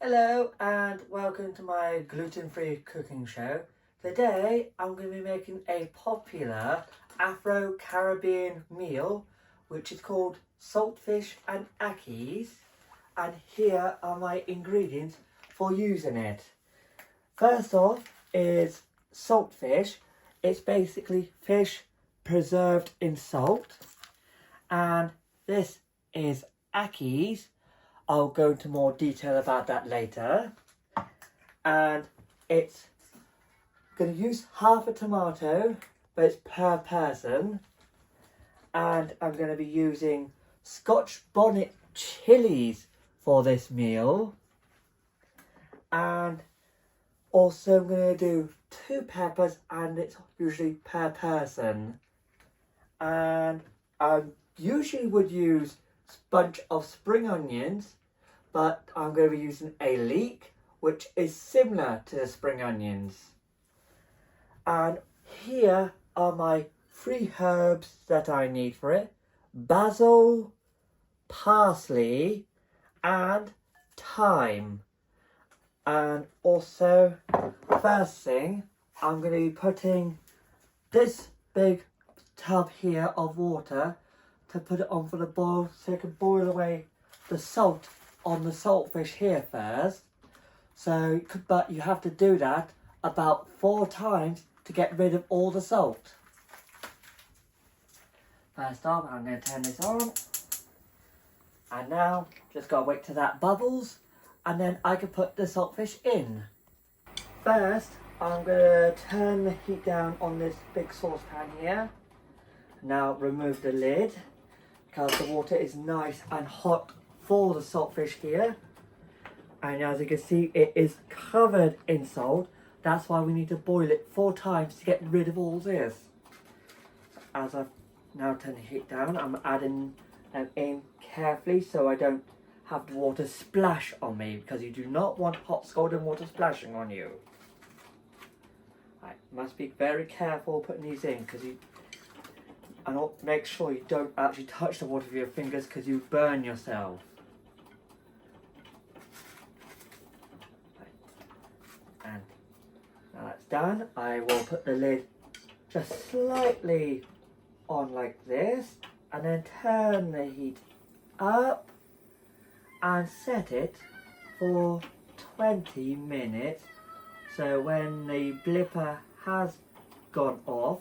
Hello and welcome to my gluten-free cooking show. Today I'm going to be making a popular Afro-Caribbean meal which is called SaltFish and Ackee, and here are my ingredients for using it. First off is saltfish. It's basically fish preserved in salt, and this is Ackee. I'll go into more detail about that later. And it's going to use half a tomato, but it's per person. And I'm going to be using Scotch bonnet chilies for this meal. And also I'm going to do 2 peppers, and it's usually per person. And I usually would use a bunch of spring onions, but I'm going to be using a leek, which is similar to the spring onions. And here are my 3 herbs that I need for it: basil, parsley, and thyme. And also, first thing, I'm going to be putting this big tub here of water to put it on for the boil, so it can boil away the salt on the saltfish here first. So, but you have to do that about 4 times to get rid of all the salt. First off, I'm going to turn this on. And now, just got to wait till that bubbles, and then I can put the saltfish in. First, I'm going to turn the heat down on this big saucepan here. Now remove the lid, because the water is nice and hot for the saltfish here. And as you can see, it is covered in salt. That's why we need to boil it 4 times to get rid of all this. As I've now turned the heat down, I'm adding them in carefully so I don't have the water splash on me, because you do not want hot scalding water splashing on you. Right, must be very careful putting these in, because you, and make sure you don't actually touch the water with your fingers, because you burn yourself. Right. And now that's done, I will put the lid just slightly on like this, and then turn the heat up and set it for 20 minutes. So when the blipper has gone off,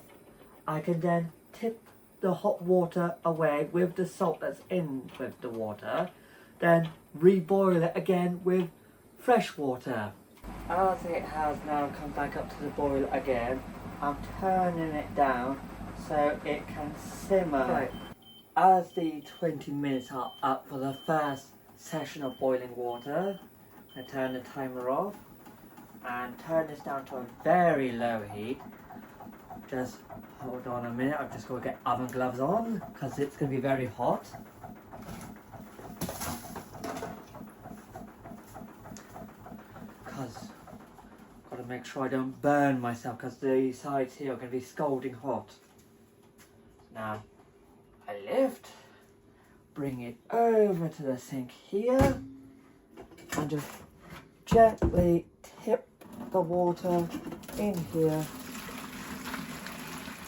I can then tip the hot water away with the salt that's in with the water, then reboil it again with fresh water. As it has now come back up to the boil again, I'm turning it down so it can simmer. Right. As the 20 minutes are up for the first session of boiling water, I turn the timer off and turn this down to a very low heat. Just hold on a minute, I've just got to get oven gloves on because it's going to be very hot. Because I've got to make sure I don't burn myself, because the sides here are going to be scalding hot. Now I lift, bring it over to the sink here, and just gently tip the water in here.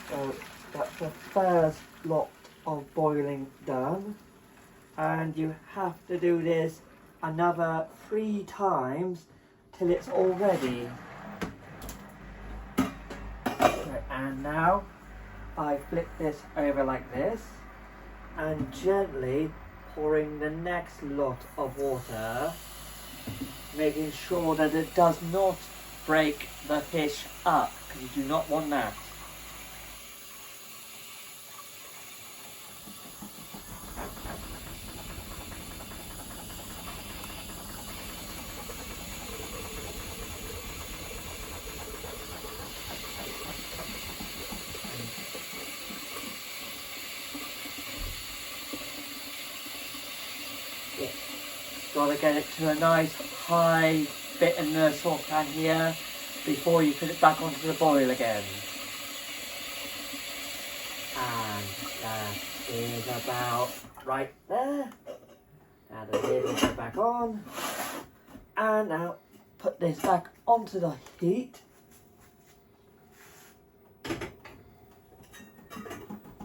So that's the first lot of boiling done, and you have to do this another 3 times till it's all ready. Okay, and now I flip this over like this and gently pouring the next lot of water, making sure that it does not break the fish up, because you do not want that. Got to get it to a nice high bit in the saucepan here before you put it back onto the boil again. And that is about right there. Now the lid will go back on. And now put this back onto the heat.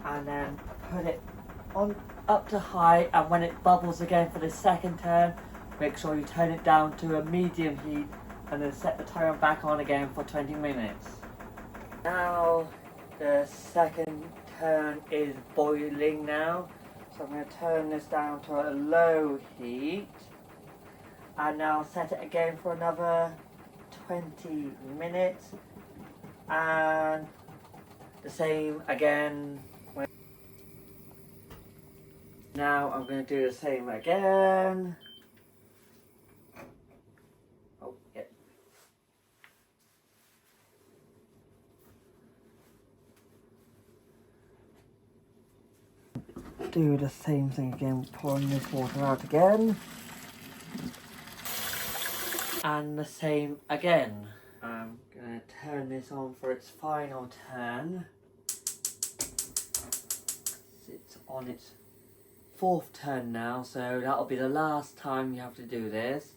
And then put it on up to high, and when it bubbles again for the second turn, make sure you turn it down to a medium heat and then set the timer back on again for 20 minutes. Now the second turn is boiling now, so I'm going to turn this down to a low heat and now set it again for another 20 minutes, and the same again. Now I'm going to do the same again. Oh, yeah. Do the same thing again, pouring this water out again. And the same again. I'm going to turn this on for its final turn. It's on its fourth turn now, so that'll be the last time you have to do this.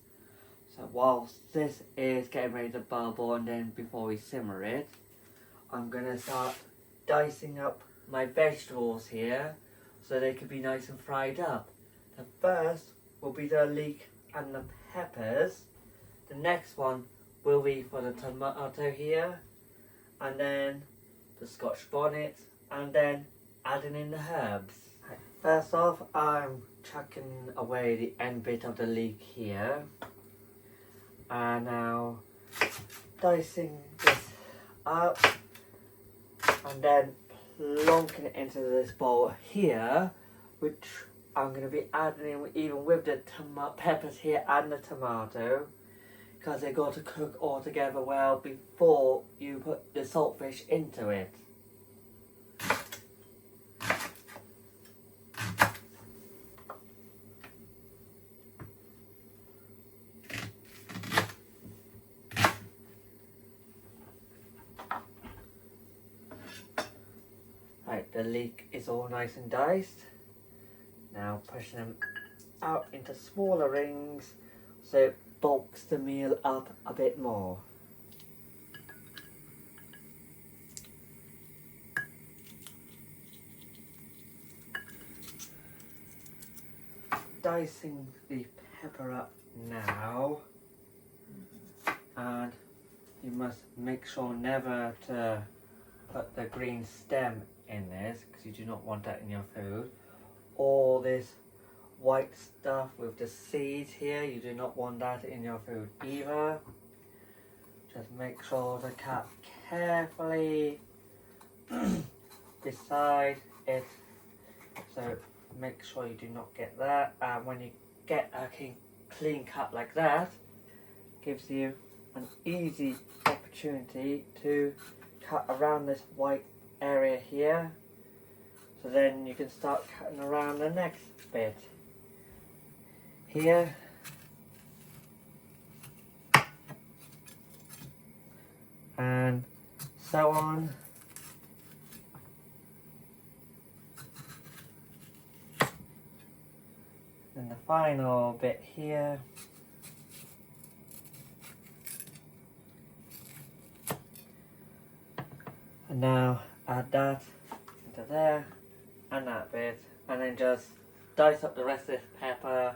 So whilst this is getting ready to bubble, and then before we simmer it, I'm going to start dicing up my vegetables here so they can be nice and fried up. The first will be the leek and the peppers. The next one will be for the tomato here, and then the Scotch bonnet, and then adding in the herbs. First off, I'm chucking away the end bit of the leek here, and now dicing this up and then plonking it into this bowl here, which I'm going to be adding in even with the peppers here and the tomato, because they've got to cook all together well before you put the saltfish into it. Right, the leek is all nice and diced. Now pushing them out into smaller rings so it bulks the meal up a bit more. Dicing the pepper up now, and you must make sure never to put the green stem in this, because you do not want that in your food. All this white stuff with the seeds here, you do not want that in your food either. Just make sure to cut carefully beside it, so make sure you do not get that. And when you get a clean cut like that, gives you an easy opportunity to cut around this white area here, so then you can start cutting around the next bit here. And so on. And the final bit here. And now add that into there, and that bit, and then just dice up the rest of this pepper.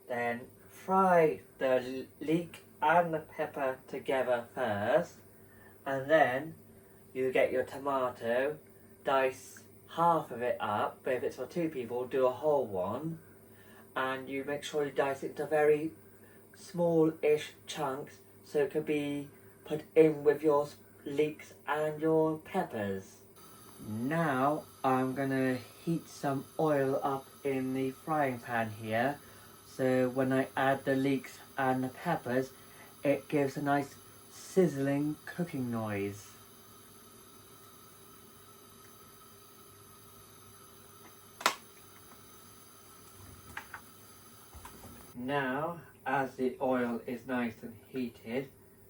Then fry the leek and the pepper together first, and then you get your tomato, dice half of it up, but if it's for two people, do a whole one, and you make sure you dice it into very small-ish chunks so it could be put in with your leeks and your peppers. Now I'm gonna heat some oil up in the frying pan here, so when I add the leeks and the peppers, it gives a nice sizzling cooking noise. Now, as the oil is nice and heated,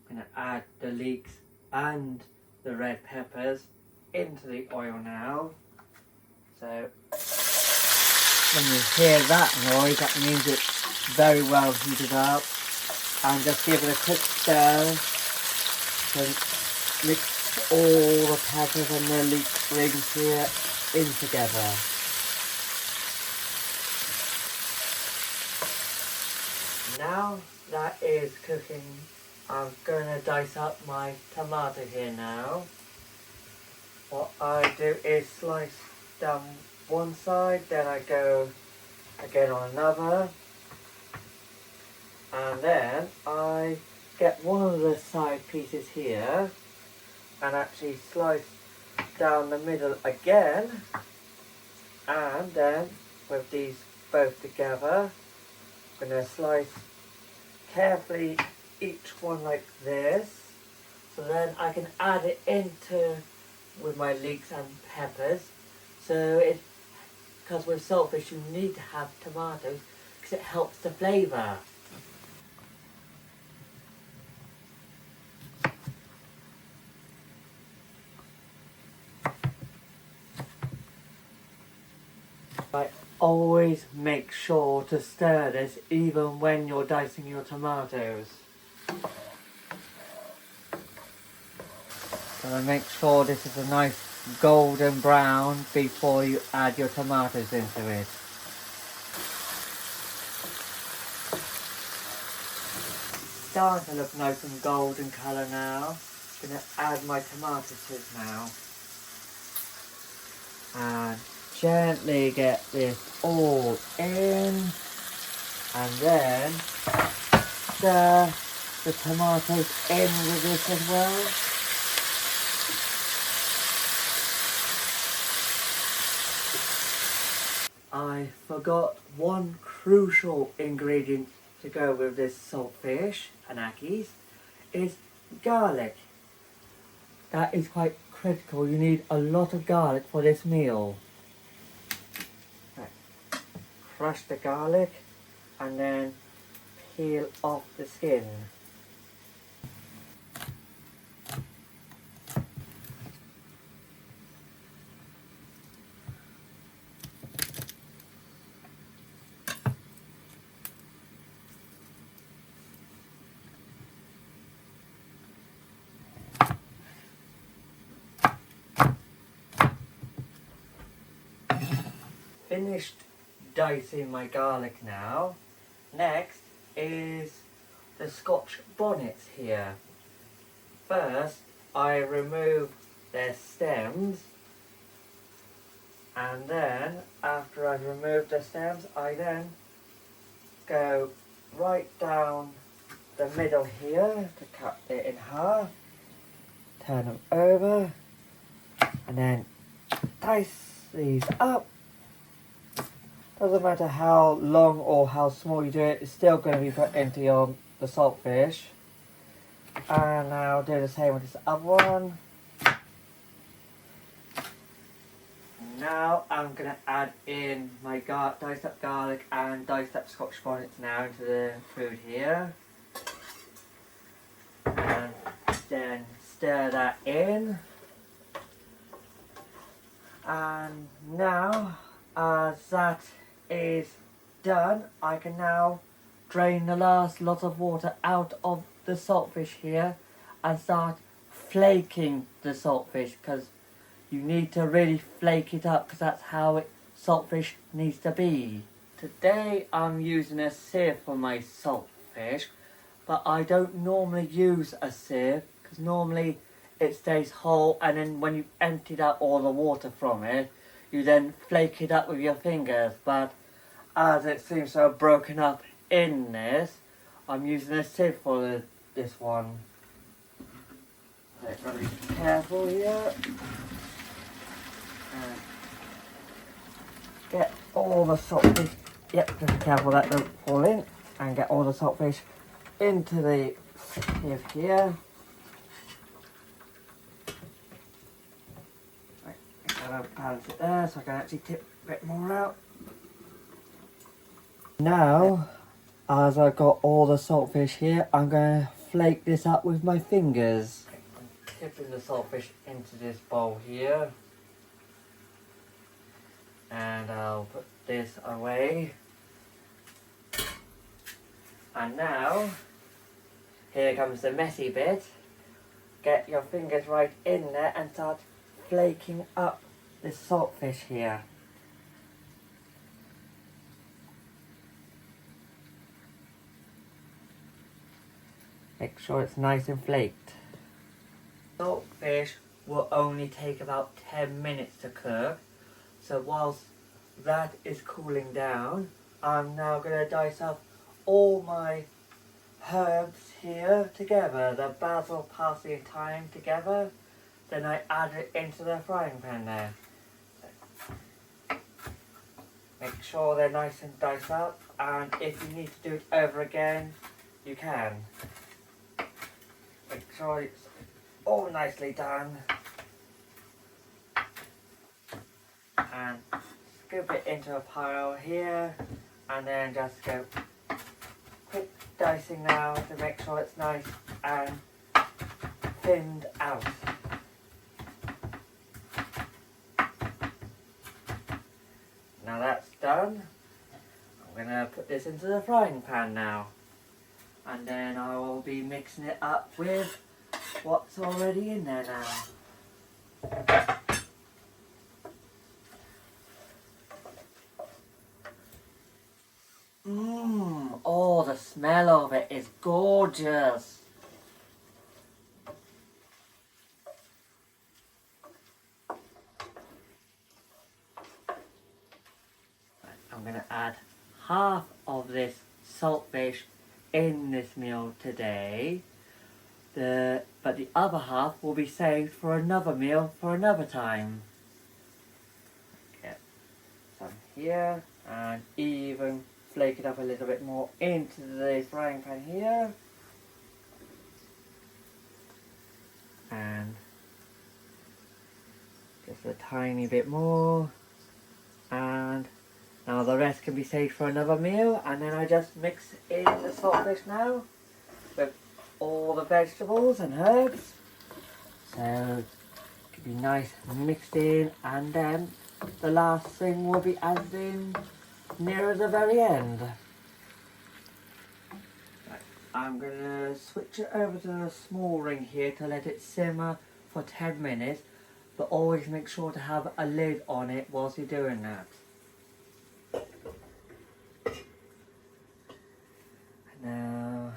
I'm going to add the leeks and the red peppers into the oil now. So when you hear that noise, that means it's very well heated up. and just give it a quick stir to mix all the peppers and the leek rings here in together. Now that is cooking, I'm going to dice up my tomato here now. What I do is slice down one side, then I go again on another, and then I get one of the side pieces here and actually slice down the middle again, and then with these both together I'm going to slice carefully each one like this, so then I can add it into with my leeks and peppers. So because with saltfish you need to have tomatoes because it helps the flavour. I always make sure to stir this even when you're dicing your tomatoes. So make sure this is a nice golden brown before you add your tomatoes into it. Starting to look nice and golden colour now. I'm going to add my tomatoes to it now. And gently get this all in, and then stir the tomatoes in with this as well. I forgot one crucial ingredient to go with this saltfish and Ackees is garlic. That is quite critical. You need a lot of garlic for this meal. Right. Crush the garlic and then peel off the skin. Finished dicing my garlic now. Next is the Scotch bonnets here. First I remove their stems, and then after I've removed the stems I then go right down the middle here to cut it in half, turn them over, and then dice these up. Doesn't matter how long or how small you do it, it's still going to be put into the saltfish. And now I'll do the same with this other one. Now I'm going to add in my diced up garlic and diced up Scotch bonnets now into the food here. And then stir that in. And now, as that is done, I can now drain the last lot of water out of the saltfish here and start flaking the saltfish, because you need to really flake it up because that's how saltfish needs to be. Today I'm using a sieve for my saltfish, but I don't normally use a sieve because normally it stays whole, and then when you've emptied out all the water from it you then flake it up with your fingers. But as it seems to have broken up in this, I'm using a sieve for this one. Let's be careful here. Get all the saltfish, just be careful that don't fall in, and get all the saltfish into the sieve here. Right, gotta balance it there so I can actually tip a bit more out. Now, as I've got all the saltfish here, I'm going to flake this up with my fingers. I'm tipping the saltfish into this bowl here. And I'll put this away. And now, here comes the messy bit. Get your fingers right in there and start flaking up this saltfish here. Make sure it's nice and flaked. Saltfish will only take about 10 minutes to cook. So whilst that is cooling down, I'm now going to dice up all my herbs here together. The basil, parsley and thyme together. Then I add it into the frying pan there. Make sure they're nice and diced up, and if you need to do it over again, you can. Make sure it's all nicely done. And scoop it into a pile here, and then just go quick dicing now to make sure it's nice and thinned out. Now that's done, I'm going to put this into the frying pan now, and then I will be mixing it up with what's already in there now. Oh, the smell of it is gorgeous. I'm going to add half of this saltfish in this meal today. But the other half will be saved for another meal for another time. Get some here and even flake it up a little bit more into the frying pan here. And just a tiny bit more. And now the rest can be saved for another meal, and then I just mix in the saltfish now with all the vegetables and herbs. So it can be nice and mixed in, and then the last thing will be added in near the very end. Right, I'm going to switch it over to the small ring here to let it simmer for 10 minutes, but always make sure to have a lid on it whilst you're doing that. Now,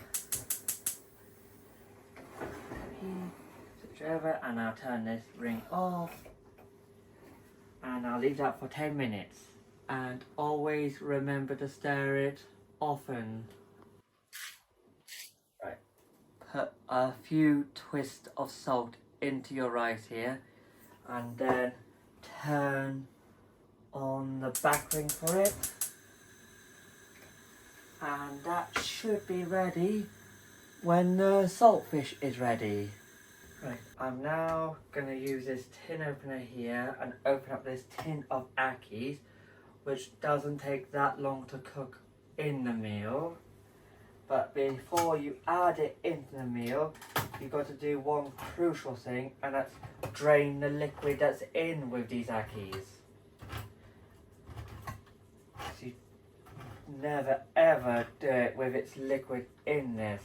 switch over and I'll turn this ring off, and I'll leave that for 10 minutes, and always remember to stir it often. Right, put a few twists of salt into your rice here, and then turn on the back ring for it. And that should be ready when the saltfish is ready. Right, I'm now going to use this tin opener here and open up this tin of Ackees, which doesn't take that long to cook in the meal. But before you add it into the meal, you've got to do one crucial thing, and that's drain the liquid that's in with these Ackees. Never ever do it with its liquid in this.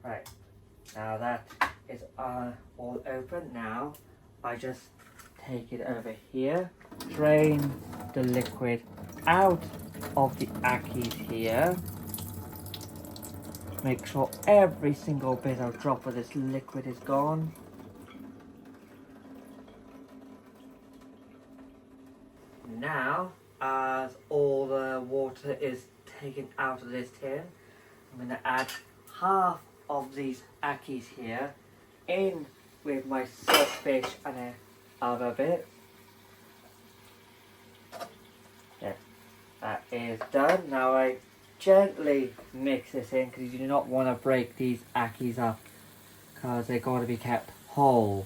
Right, now that is all open. Now I just take it over here, drain the liquid out of the Ackees here. Make sure every single bit of drop of this liquid is gone. Now, as all the water is taken out of this tin, I'm going to add half of these Ackees here in with my saltfish and a other bit. Yeah, that is done. Now I gently mix this in, because you do not want to break these Ackees up, because they're got to be kept whole.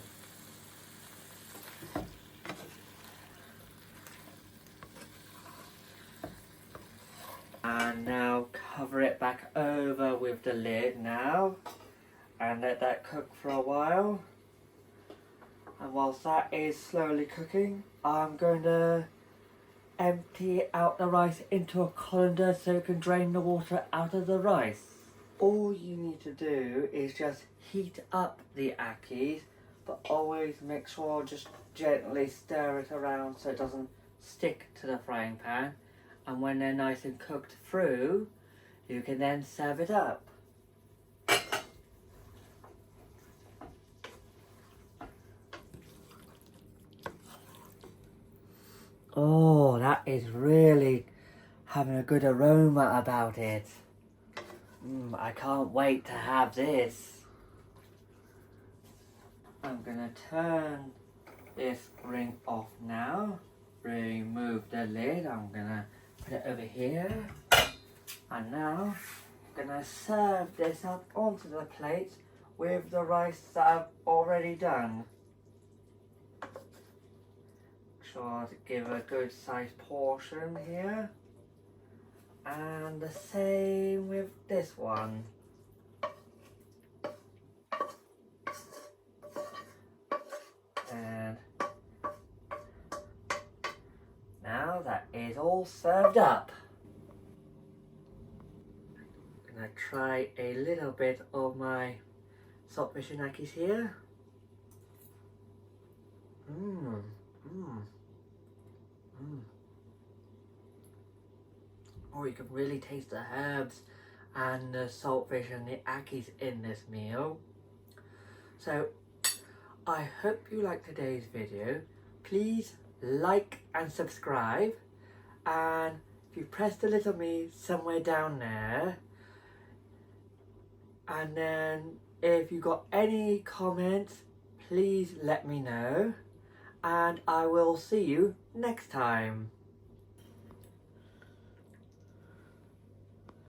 And now cover it back over with the lid now, and let that cook for a while. And whilst that is slowly cooking, I'm going to empty out the rice into a colander so you can drain the water out of the rice. All you need to do is just heat up the akis, but always make sure just gently stir it around so it doesn't stick to the frying pan. And when they're nice and cooked through, you can then serve it up. Oh, that is really having a good aroma about it. I can't wait to have this. I'm gonna turn this ring off now. Remove the lid. I'm gonna put it over here. And now I'm gonna serve this up onto the plate with the rice that I've already done. Sure to give a good sized portion here. And the same with this one. And now that is all served up. I'm gonna try a little bit of my SaltFish and Ackees here. Oh, you can really taste the herbs and the saltfish and the Ackees in this meal. So, I hope you liked today's video. Please like and subscribe. And if you press the little me somewhere down there. And then if you got any comments, please let me know. And I will see you next time.